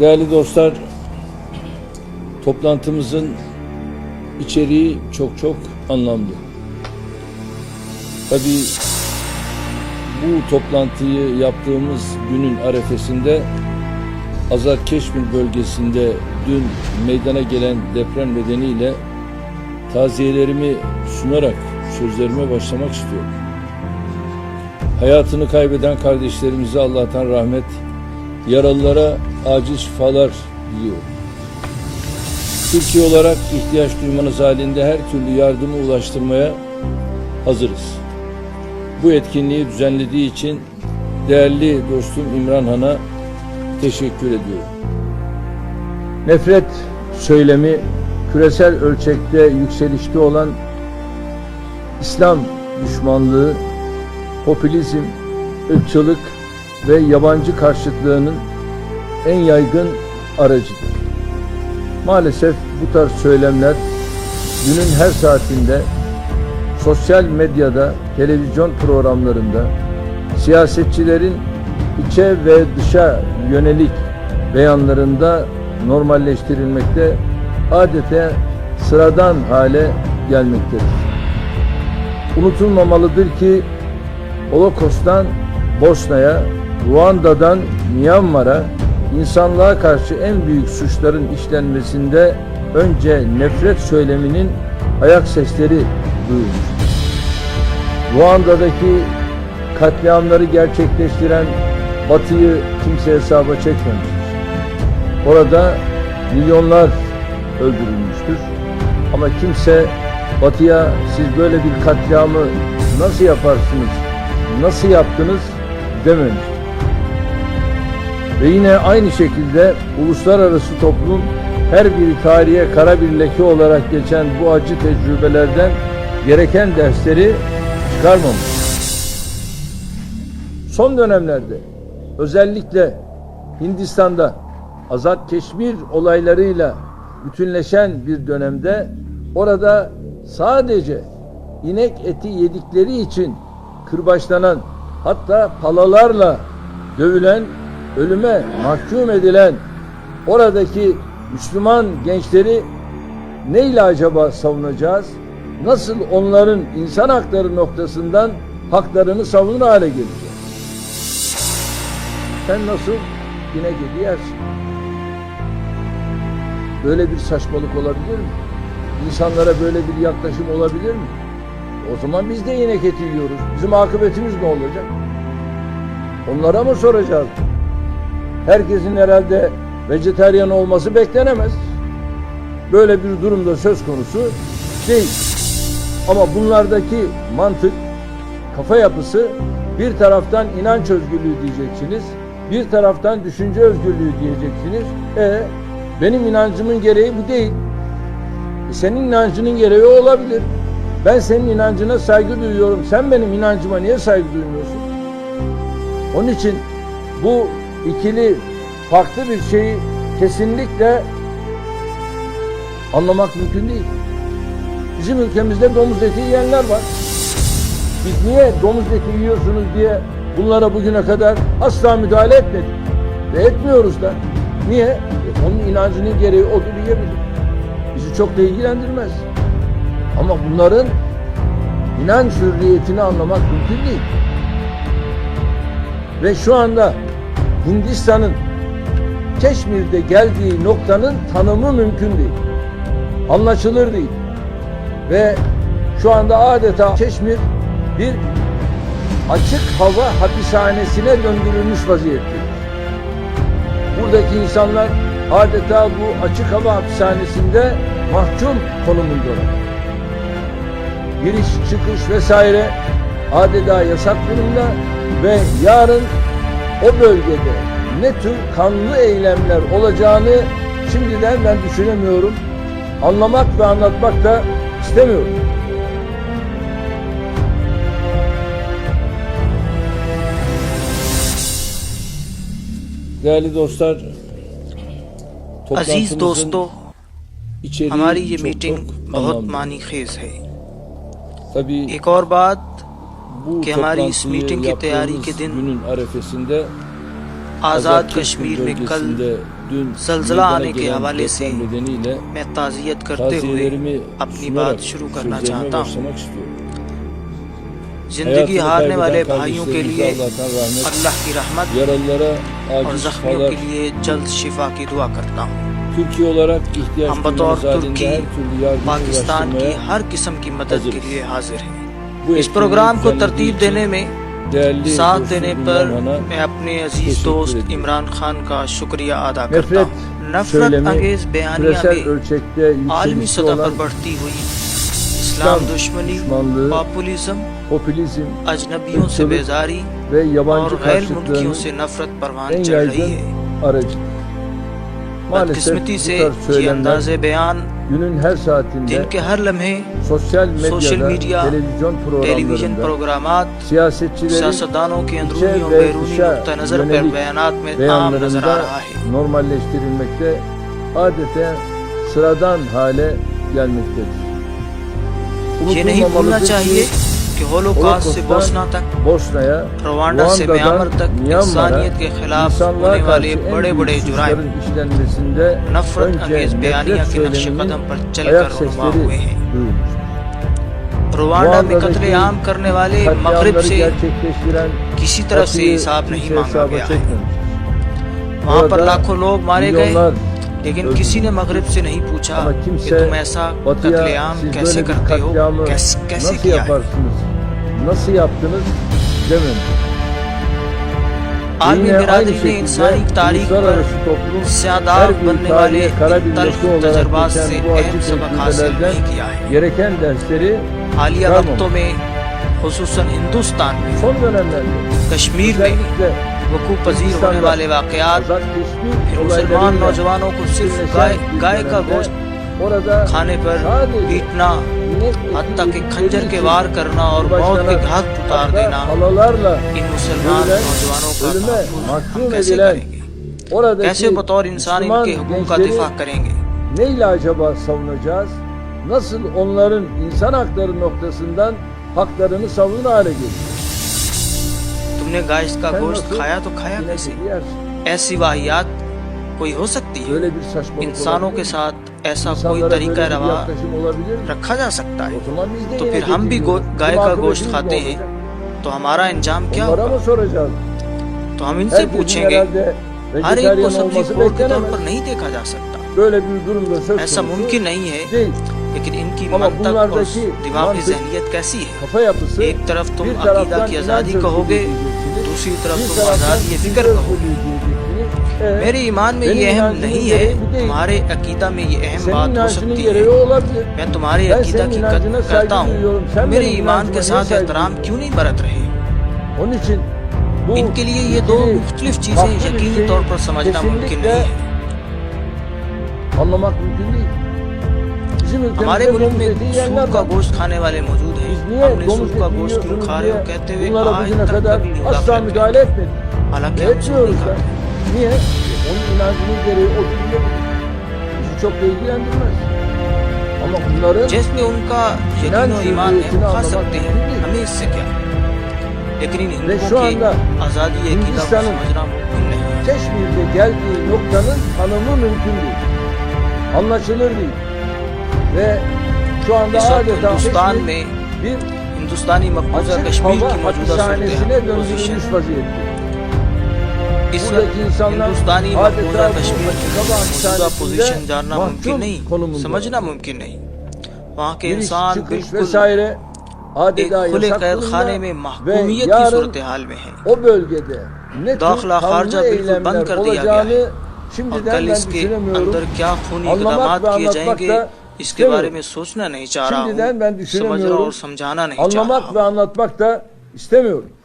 Değerli dostlar, toplantımızın içeriği çok anlamlı. Tabii bu toplantıyı yaptığımız günün arefesinde Azad-Keşmir bölgesinde dün meydana gelen deprem nedeniyle taziyelerimi sunarak sözlerime başlamak istiyorum. Hayatını kaybeden kardeşlerimize Allah'tan rahmet, yaralılara acil şifalar diliyorum. Türkiye olarak ihtiyaç duymanız halinde her türlü yardımı ulaştırmaya hazırız. Bu etkinliği düzenlediği için değerli dostum İmran Han'a teşekkür ediyorum. Nefret söylemi küresel ölçekte yükselişte olan İslam düşmanlığı, popülizm, ırkçılık ve yabancı karşıtlığının en yaygın aracıdır. Maalesef bu tarz söylemler günün her saatinde sosyal medyada, televizyon programlarında siyasetçilerin içe ve dışa yönelik beyanlarında normalleştirilmekte, adeta sıradan hale gelmektedir. Unutulmamalıdır ki Holokost'tan Bosna'ya, Ruanda'dan Myanmar'a insanlığa karşı en büyük suçların işlenmesinde önce nefret söyleminin ayak sesleri duyulmuştur. Ruanda'daki katliamları gerçekleştiren Batı'yı kimse hesaba çekmemiştir. Orada milyonlar öldürülmüştür. Ama kimse Batı'ya siz böyle bir katliamı nasıl yaparsınız, nasıl yaptınız dememiştir. Ve yine aynı şekilde uluslararası toplum her bir tarihe kara bir leke olarak geçen bu acı tecrübelerden gereken dersleri çıkarmamış. Son dönemlerde özellikle Hindistan'da Azad-Keşmir olaylarıyla bütünleşen bir dönemde orada sadece inek eti yedikleri için kırbaçlanan, hatta palalarla dövülen, ölüme mahkum edilen oradaki Müslüman gençleri neyle acaba savunacağız? Nasıl onların insan hakları noktasından haklarını savunur hale geleceğiz? Sen nasıl inek eti yersin? Böyle bir saçmalık olabilir mi? İnsanlara böyle bir yaklaşım olabilir mi? O zaman biz de inek eti yiyoruz. Bizim akıbetimiz ne olacak? Onlara mı soracağız? Herkesin herhalde vejetaryen olması beklenemez. Böyle bir durumda söz konusu değil. Ama bunlardaki mantık, kafa yapısı, bir taraftan inanç özgürlüğü diyeceksiniz, bir taraftan düşünce özgürlüğü diyeceksiniz. Benim inancımın gereği bu değil. Senin inancının gereği olabilir. Ben senin inancına saygı duyuyorum. Sen benim inancıma niye saygı duymuyorsun? Onun için bu ikili farklı bir şeyi kesinlikle anlamak mümkün değil. Bizim ülkemizde domuz eti yiyenler var. Biz niye domuz eti yiyorsunuz diye bunlara bugüne kadar asla müdahale etmedik. Ve etmiyoruz da. Niye? Onun inancının gereği odur, yiyebilir. Bizi çok da ilgilendirmez. Ama bunların inanç hürriyetini anlamak mümkün değil. Ve şu anda Hindistan'ın Keşmir'de geldiği noktanın tanımı mümkün değil. Anlaşılır değil. Ve şu anda adeta Keşmir bir açık hava hapishanesine döndürülmüş vaziyettedir. Buradaki insanlar adeta bu açık hava hapishanesinde mahkum konumundalar. Giriş, çıkış vesaire adeta yasak durumda ve yarın o bölgede ne tür kanlı eylemler olacağını şimdiden ben düşünemiyorum. Anlamak ve anlatmak da istemiyorum. Değerli dostlar, अजीज दोस्तों, हमारी ये मीटिंग बहुत anlamlı. मानी खेज है। Tabii एक और बात bu कि हमारी इस toplantıyı मीटिंग की तैयारी yaptığımız के दिन günün arefesinde آزاد کشمیر میں کل زلزلہ آنے کے حوالے سے میں تعزیت کرتے ہوئے اپنی بات شروع کرنا چاہتا ہوں۔ زندگی ہارنے والے بھائیوں کے لیے اللہ کی رحمت اور زخمیوں کے لیے جلد شفا کی دعا کرتا ہوں۔ ہم بطور ترکی پاکستان کی ہر قسم کی مدد کے لیے حاضر ہیں۔ اس پروگرام کو ترتیب دینے میں ساتھ دینے پر میں اپنے عزیز دوست عمران خان کا شکریہ ادا کرتا ہوں۔ نفرت انگیز بیانیہ میں عالمی سطح پر بڑھتی ہوئی اسلام دشمنی، پاپولیزم، اجنبیوں سے بیزاری اور غیر ملکیوں سے نفرت پروان چڑھ رہی ہے۔ بدقسمتی سے یہ انداز بیان دن کے ہر لمحے سوشل میڈیا، ٹیلی ویژن پروگرامات، سیاستدانوں کے اندرونی اور بیرونی نقطہ نظر پر بیانات میں عام نظر آ رہا ہے۔ normalleştirilmekte adeta sıradan hale gelmektedir. یہ نہیں بھولنا چاہیے کہ ہولوکاسٹ سے بوسنا تک، روانڈا سے میانمار تک انسانیت کے خلاف ہونے والے بڑے بڑے جرائم نفرت انگیز بیانیہ کے نقش قدم پر چل کر رونما ہوئے ہیں۔ روانڈا میں قتل عام کرنے والے مغرب سے کسی طرف سے حساب نہیں مانگا گیا ہے۔ وہاں پر لاکھوں لوگ مارے گئے، لیکن کسی نے مغرب سے نہیں پوچھا کہ تم ایسا قتل عام کیسے کرتے ہو، کیسے کیا ہے۔ عالمی برادری نے انسانی تاریخ پر سیاداب بننے والے تلخ تجربات سے اہم سبق حاصل نہیں کیا ہے۔ حالیہ وقتوں میں خصوصاً ہندوستان میں کشمیر میں وقوع پذیر ہونے والے واقعات مسلمان نوجوانوں کو صرف گائے کا گوشت کھانے پر پیٹنا، حتیٰ کہ کھنجر کے وار کرنا اور موت کے گھات اتار دینا، ان مسلمان نوجوانوں کا ہم کیسے کریں گے؟ کیسے بطور انسان ان کے حقوق کا دفاع کریں گے؟ Neyle acaba savunacağız? Nasıl onların insan hakları noktasından haklarını savunur hale gelir? تم نے گائے کا گوشت کھایا تو کھایا کیسے؟ ایسی واقعات کوئی ہو سکتی ہے؟ انسانوں کے ساتھ ایسا کوئی طریقہ روا رکھا جا سکتا ہے؟ تو پھر ہم بھی گائے کا گوشت کھاتے ہیں تو ہمارا انجام کیا ہوگا؟ تو ہم ان سے پوچھیں گے۔ ہر ایک کو سبزی خور کے طور پر نہیں دیکھا جا سکتا، ایسا ممکن نہیں ہے، لیکن ان کی منطق اور دماغی ذہنیت کیسی ہے؟ ایک طرف تم عقیدہ کی آزادی کہو گے، دوسری طرف تم آزادی فکر کہو گے۔ میرے ایمان میں یہ اہم نہیں ہے، تمہارے عقیدہ میں یہ اہم بات ہو سکتی ہے۔ میں تمہارے عقیدہ کی قدر کرتا ہوں، میرے ایمان کے ساتھ احترام کیوں نہیں برت رہے؟ ان کے لیے یہ دو مختلف چیزیں یقینی طور پر سمجھنا ممکن نہیں ہے۔ ہمارے ملک میں سور کا گوشت کھانے والے موجود ہیں، ہم نے سور کا گوشت کیوں کھا رہے ہو کہتے ہوئے آج تک کبھی نہیں مداخلت کی، حالانکہ ہم سور نہیں کھاتے۔ Niye? Onun inancının gereği o değil. Bizi çok da ilgilendirmez. Ama bunların جس میں ان کا یقین و ایمان ہے وہ کھا سکتے ہیں، ہمیں اس سے کیا؟ لیکن ان ہندوؤں کی آزادی عقیدہ کو سمجھنا ممکن نہیں ہے۔ Keşmir'de geldiği noktanın tanımı mümkün değil. Anlaşılır değil. Ve şu anda اس وقت adeta ہندوستان میں bir ہندوستانی مقبوضہ açık کشمیر hava کی موجودہ hapishanesine صورتحال پوزیشن döndürülmüş vaziyette. اس وقت ہندوستانی مقبوضہ کشمیر کی موجودہ پوزیشن جاننا ممکن نہیں، سمجھنا ممکن نہیں۔ وہاں کے انسان بالکل ایک کھلے قید خانے میں محکومیت کی صورتحال میں ہیں۔ O bölgede ne داخلہ خارجہ بالکل بند کر دیا گیا ہے، اور کل اس کے اندر کیا خونی اقدامات کیے جائیں گے اس کے بارے میں سوچنا نہیں چاہ رہا ہوں، سمجھنا اور سمجھانا نہیں چاہ رہا anlamak ہوں۔ ve anlatmak da istemiyorum.